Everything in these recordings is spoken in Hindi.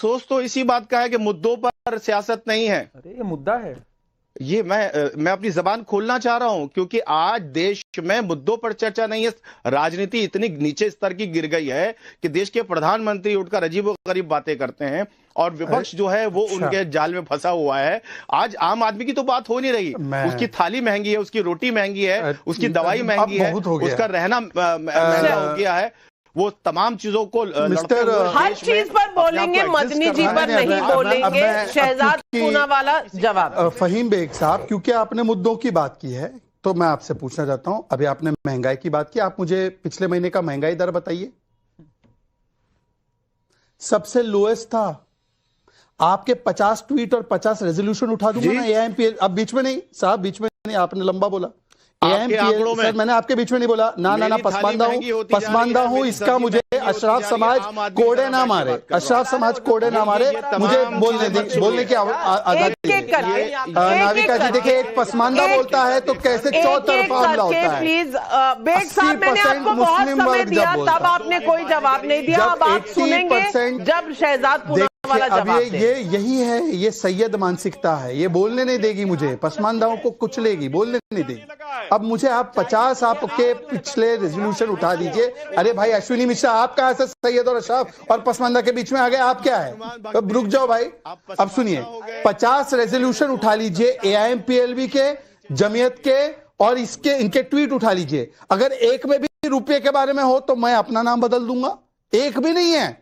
अफसोस तो इसी बात का है कि मुद्दों पर सियासत नहीं है। अरे ये मुद्दा है, ये मैं अपनी जबान खोलना चाह रहा हूं, क्योंकि आज देश में मुद्दों पर चर्चा नहीं है। राजनीति इतनी नीचे स्तर की गिर गई है कि देश के प्रधानमंत्री उठकर अजीबोगरीब बातें करते हैं और विपक्ष जो है वो उनके जाल में फंसा हुआ है। आज आम आदमी की तो बात हो नहीं रही। उसकी थाली महंगी है, उसकी रोटी महंगी है, उसकी दवाई महंगी है, उसका रहना महंगा हो गया है। वो तमाम चीजों को हर चीज पर बोलेंगे, मदनी जी पर नहीं बोलेंगे। शहजाद पूनावाला जवाब। फहीम बेग साहब, क्योंकि आपने मुद्दों की बात की है तो मैं आपसे पूछना चाहता हूं, अभी आपने महंगाई की बात की, आप मुझे पिछले महीने का महंगाई दर बताइए। सबसे लोएस्ट था। आपके 50 ट्वीट और 50 रेजोल्यूशन उठा दूंगा ना एआईएमपीएल। अब बीच में नहीं साहब, बीच में नहीं, आपने लंबा बोला। सर मैंने आपके बीच में नहीं बोला। ना पसमानदा हूं इसका मुझे अशराफ समाज कोड़े ना मारे, अशराफ समाज कोड़े ना मारे, मुझे बोलने की आजादी। नाविका जी देखिए, एक पसमानदा बोलता है तो कैसे चौतरफा हमला होता है। प्लीज बेग साहब, मैंने आपको बहुत समय दिया, तब आपने कोई जवाब नहीं दिया। अब आप सुनेंगे जब शहजाद अब यही है, ये सैयद मानसिकता है, ये बोलने नहीं देगी मुझे, पसमानदाओं को कुचलेगी, बोलने नहीं देगी। अब मुझे आप 50 आपके पिछले रेजोल्यूशन उठा दीजिए। अरे भाई अश्विनी मिश्रा, आप कहां से सैयद और अशराफ और पसमानदा के बीच में आ गए? आप क्या है? अब रुक जाओ भाई, अब सुनिए। 50 रेजोल्यूशन उठा लीजिए एआईएमपीएलबी के, जमीयत के, और इनके ट्वीट उठा लीजिए। अगर एक में भी रुपये के बारे में हो तो मैं अपना नाम बदल दूंगा। एक भी नहीं है।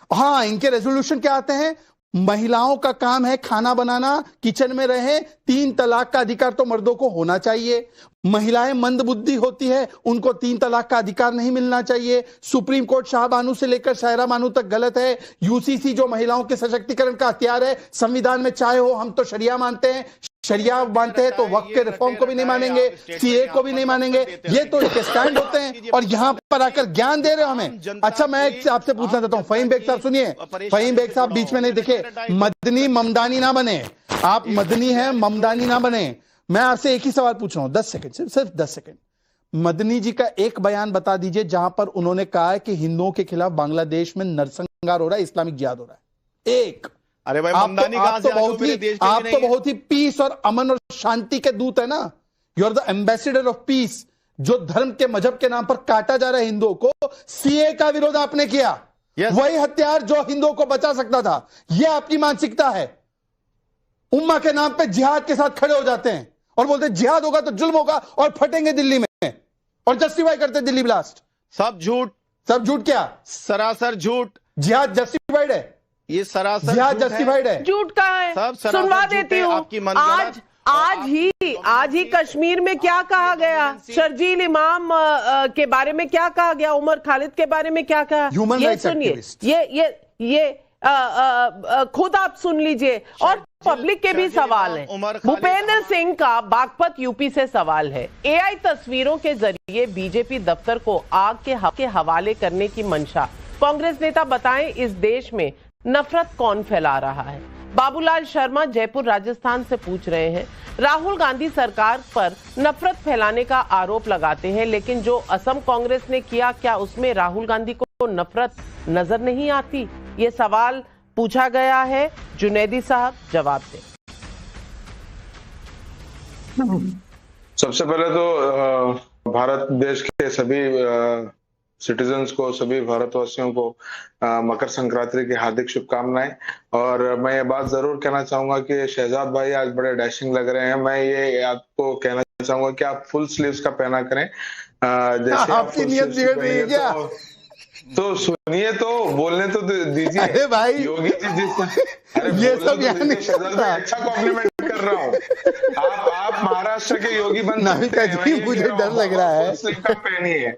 हाँ, इनके रेजोल्यूशन क्या आते हैं? महिलाओं का काम है खाना बनाना, किचन में रहे, 3 तलाक का अधिकार तो मर्दों को होना चाहिए। महिलाएं मंदबुद्धि होती है, उनको 3 तलाक का अधिकार नहीं मिलना चाहिए। सुप्रीम कोर्ट शाहबानू से लेकर शायरा बानू तक गलत है। यूसीसी जो महिलाओं के सशक्तिकरण का हथियार है, संविधान में चाहे हो, हम तो शरिया मानते हैं, शरिया मानते हैं तो वक्त के रिफॉर्म को भी नहीं मानेंगे, सीए को भी नहीं मानेंगे। ये तो इनके स्टैंड होते हैं और यहां पर आकर ज्ञान दे रहे हो हमें। अच्छा, मैं आपसे पूछना चाहता हूं, फहीम बेग साहब सुनिए। फहीम बेग साहब बीच में नहीं, देखिए मदनी ममदानी ना बने, आप मदनी हैं, ममदानी ना बने। मैं आपसे एक ही सवाल पूछ रहा हूं, 10 सेकंड, सिर्फ 10 सेकंड। मदनी जी का एक बयान बता दीजिए जहां पर उन्होंने कहा है कि हिंदुओं के खिलाफ बांग्लादेश में नरसंहार हो रहा है, इस्लामिक जिहाद हो रहा है। एक। अरे भाई, ममदानी कहां से आप तो बहुत ही पीस और अमन और शांति के दूत है ना। You are the ambassador of peace. जो धर्म के मजहब के नाम पर काटा जा रहा है हिंदुओं को, सीए का विरोध आपने किया। वही हथियार जो हिंदुओं को बचा सकता था। यह आपकी मानसिकता है। उम्मा के नाम पे जिहाद के साथ खड़े हो जाते हैं और बोलते हैं जिहाद होगा तो जुल्म होगा और फटेंगे दिल्ली में, और जस्टिफाई करते हैं दिल्ली ब्लास्ट। सब झूठ। सब झूठ क्या? सरासर झूठ। जिहाद जस्टिफाइड है, ये सरासर जिहाद जस्टिफाइड है। झूठ कहाँ है? सुनवा देती हूँ। आज ही कश्मीर में क्या कहा गया? शर्जील इमाम के बारे में क्या कहा गया? उमर खालिद के बारे में क्या कहा? ये सुनिए, ये खुद आप सुन लीजिए। और पब्लिक के भी सवाल हैं। भूपेंद्र सिंह का बागपत यूपी से सवाल है। एआई तस्वीरों के जरिए बीजेपी दफ्तर को आग के हवाले करने की मंशा। कांग्रेस नेता बताएं, इस देश में नफरत कौन फैला रहा है? बाबूलाल शर्मा जयपुर राजस्थान से पूछ रहे हैं। राहुल गांधी सरकार पर नफरत फैलाने का आरोप लगाते हैं, लेकिन जो असम कांग्रेस ने किया, क्या उसमें राहुल गांधी को नफरत नजर नहीं आती? ये सवाल पूछा गया है। जुनैदी साहब जवाब दें। सबसे पहले तो भारत देश के सभी सिटीजन्स को, सभी भारतवासियों को मकर संक्रांति की हार्दिक शुभकामनाएं। और मैं ये बात जरूर कहना चाहूंगा कि शहजाद भाई आज बड़े डैशिंग लग रहे हैं। मैं ये आपको कहना चाहूंगा कि आप फुल स्लीव्स का पहना करें। जैसे आपकी नियत बिगड़ रही है क्या? तो सुनिए, तो बोलने तो दीजिए। अरे भाई योगी जी, ये सब अच्छा कॉम्प्लीमेंट कर रहा हूँ। आप महाराष्ट्र के योगी बन सकते हैं। मुझे डर लग रहा है। स्लीव का पहनिए।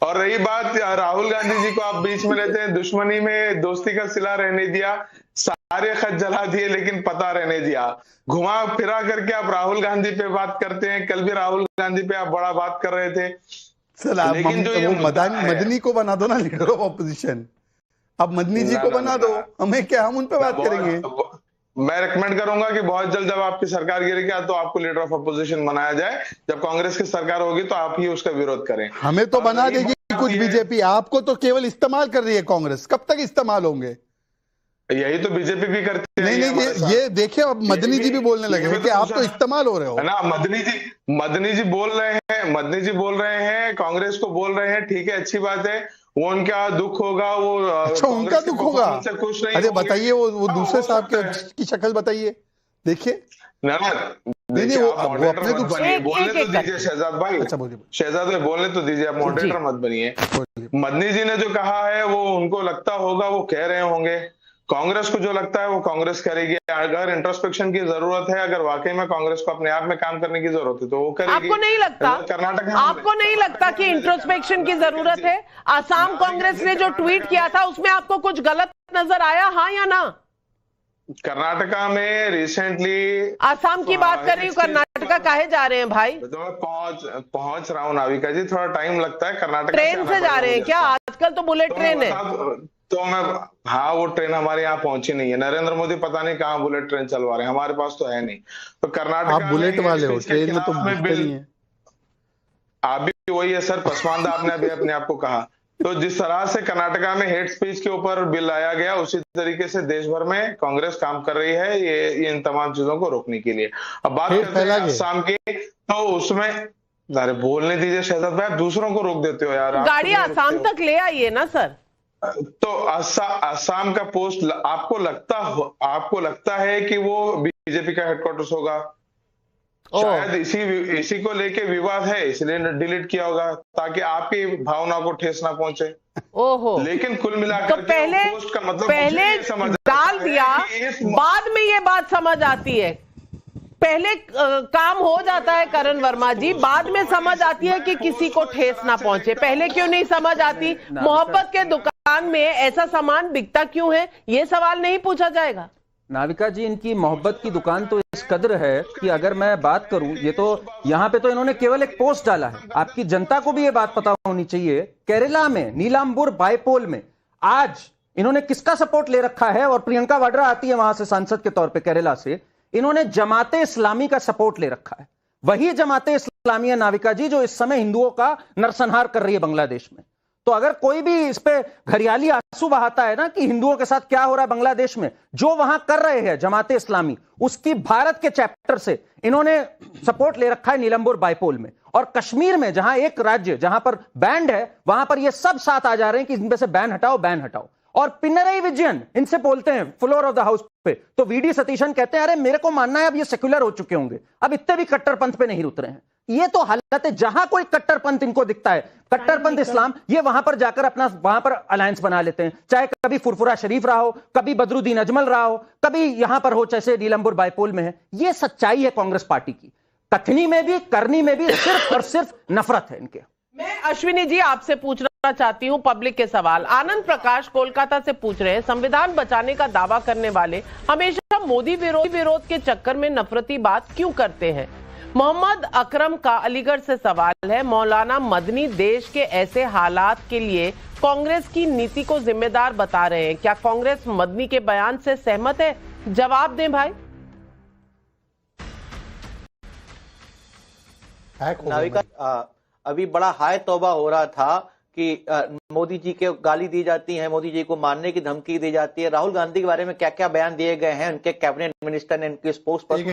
और रही बात राहुल गांधी जी को आप बीच में लेते हैं, दुश्मनी में दोस्ती का सिला रहने दिया, सारे खत जला दिए लेकिन पता रहने दिया। घुमा फिरा करके आप राहुल गांधी पे बात करते हैं। कल भी राहुल गांधी पे आप बड़ा बात कर रहे थे। लेकिन जो मदनी को बना दो ना लीडर ऑफ ऑपोजिशन। अब मदनी जी को बना दो, हमें क्या, हम उन पे बात करेंगे। मैं रिकमेंड करूंगा कि बहुत जल्द जब आपकी सरकार गिरेगी तो आपको लीडर ऑफ अपोजिशन बनाया जाए। जब कांग्रेस की सरकार होगी तो आप ही उसका विरोध करें। हमें तो बना देगी कुछ बीजेपी, आपको तो केवल इस्तेमाल कर रही है कांग्रेस। कब तक इस्तेमाल होंगे? यही तो बीजेपी भी करती है। नहीं, ये देखिए अब मदनी जी भी बोलने लगे हैं कि आप तो इस्तेमाल हो रहे हो ना। मदनी जी बोल रहे हैं, कांग्रेस को बोल रहे हैं, ठीक है, अच्छी बात है, वो उनका दुख होगा, वो अच्छा उनका दुख होगा, खुश नहीं। अरे बताइए वो दूसरे साहब की शक्ल बताइए, देखिए ना नहीं वो अपने दुख बोलने तो दीजिए शहजाद भाई। अच्छा बोलिए शहजाद भाई बोलने तो दीजिए, आप मॉडरेटर मत बनिए। मदनी जी ने जो कहा है वो उनको लगता होगा, वो कह रहे होंगे, कांग्रेस को जो लगता है वो कांग्रेस करेगी। अगर इंट्रोस्पेक्शन की जरूरत है, अगर वाकई में कांग्रेस को अपने आप में काम करने की जरूरत है तो वो करेगी। आपको नहीं लगता, कर्नाटक आपको नहीं लगता कि इंट्रोस्पेक्शन की जरूरत है? आसाम कांग्रेस ने जो ट्वीट किया था उसमें आपको कुछ गलत नजर आया, हाँ या ना? कर्नाटका में रिसेंटली, आसाम की बात कर रही हूँ, कर्नाटका काहे जा रहे हैं भाई? तो मैं पहुंच रहा हूँ नाविका जी, थोड़ा टाइम लगता है। कर्नाटक ट्रेन से जा रहे हैं क्या? आजकल तो बुलेट ट्रेन है। तो मैं, हाँ वो ट्रेन हमारे यहाँ पहुंची नहीं है। नरेंद्र मोदी पता नहीं कहाँ बुलेट ट्रेन चलवा रहे हैं, हमारे पास तो है नहीं। तो कर्नाटक, आप बुलेट वाले हो, ट्रेन में तो नहीं है। आप भी वही है सर, पसमानदा आपने अभी अपने आप को कहा। तो जिस तरह से कर्नाटका में हेट स्पीच के ऊपर बिल लाया गया, उसी तरीके से देश भर में कांग्रेस काम कर रही है ये इन तमाम चीजों को रोकने के लिए। अब बात करते हैं आसाम की, तो उसमें, अरे बोलने दीजिए शहजाद भाई, आप दूसरों को रोक देते हो यार। गाड़ी आसाम तक ले आइए ना सर। तो असम का पोस्ट आपको लगता है कि वो बीजेपी का हेडक्वार्टर्स होगा? शायद इसी को लेके विवाद है, इसलिए डिलीट किया होगा ताकि आपकी भावना को ठेस ना पहुंचे। ओहो, लेकिन कुल मिलाकर तो पहले डाल दिया, बाद में ये बात समझ आती है। पहले काम हो जाता है करण वर्मा जी, बाद में समझ आती है कि किसी को ठेस ना पहुंचे। पहले क्यों नहीं समझ आती? मोहब्बत के दुकान में ऐसा सामान बिकता क्यों है, ये सवाल नहीं पूछा जाएगा? नाविका जी, इनकी मोहब्बत की दुकान तो इस कदर है कि अगर मैं बात करूं, ये तो यहाँ पे तो इन्होंने केवल एक पोस्ट डाला है। आपकी जनता को भी ये बात पता होनी चाहिए, केरला में नीलांबुर बाइपोल में आज इन्होंने किसका सपोर्ट ले रखा है। और प्रियंका वाड्रा आती है वहां से सांसद के तौर पे केरला से, इन्होंने जमाते इस्लामी का सपोर्ट ले रखा है। वही जमाते इस्लामी है नाविका जी जो इस समय हिंदुओं का नरसंहार कर रही है बांग्लादेश में। तो अगर कोई भी इस पे घरियाली आंसू बहाता है ना कि हिंदुओं के साथ क्या हो रहा है बांग्लादेश में, जो वहां कर रहे हैं जमाते इस्लामी, उसकी भारत के चैप्टर से इन्होंने सपोर्ट ले रखा है नीलंबुर बाइपोल में। और कश्मीर में, जहां एक राज्य जहां पर बैंड है, वहां पर ये सब साथ आ जा रहे हैं कि इनमें से बैन हटाओ, बैन हटाओ। और पिनरई विजयन इनसे बोलते हैं फ्लोर ऑफ द हाउस पे, तो वीडी सतीशन कहते हैं अरे मेरे को मानना है अब ये सेक्युलर हो चुके होंगे, अब इतने भी कट्टरपंथ पे नहीं उतरे हैं। ये तो हालत है, जहां कोई कट्टरपंथ इनको दिखता है, कट्टरपंथ इस्लाम, ये वहां पर जाकर अपना वहां पर अलायंस बना लेते हैं। चाहे कभी फुरफुरा शरीफ रहा हो, कभी बदरुद्दीन अजमल रहा हो, कभी यहां पर हो जैसे नीलंबुर बाइपोल में है। ये सच्चाई है कांग्रेस पार्टी की, कथनी में भी करनी में भी सिर्फ और सिर्फ नफरत है इनके। मैं अश्विनी जी आपसे पूछना चाहती हूं पब्लिक के सवाल। आनंद प्रकाश कोलकाता से पूछ रहे हैं, संविधान बचाने का दावा करने वाले हमेशा मोदी विरोध के चक्कर में नफरती बात क्यों करते हैं? मोहम्मद अकरम का अलीगढ़ से सवाल है, मौलाना मदनी देश के ऐसे हालात के लिए कांग्रेस की नीति को जिम्मेदार बता रहे हैं, क्या कांग्रेस मदनी के बयान से सहमत है? जवाब दें भाई। नाविका, अभी बड़ा हाय तौबा हो रहा था कि मोदी जी के गाली दी जाती है, मोदी जी को मारने की धमकी दी जाती है। राहुल गांधी के बारे में क्या क्या बयान दिए गए हैं उनके कैबिनेट मिनिस्टर ने, उनके स्पोक्स पर्सन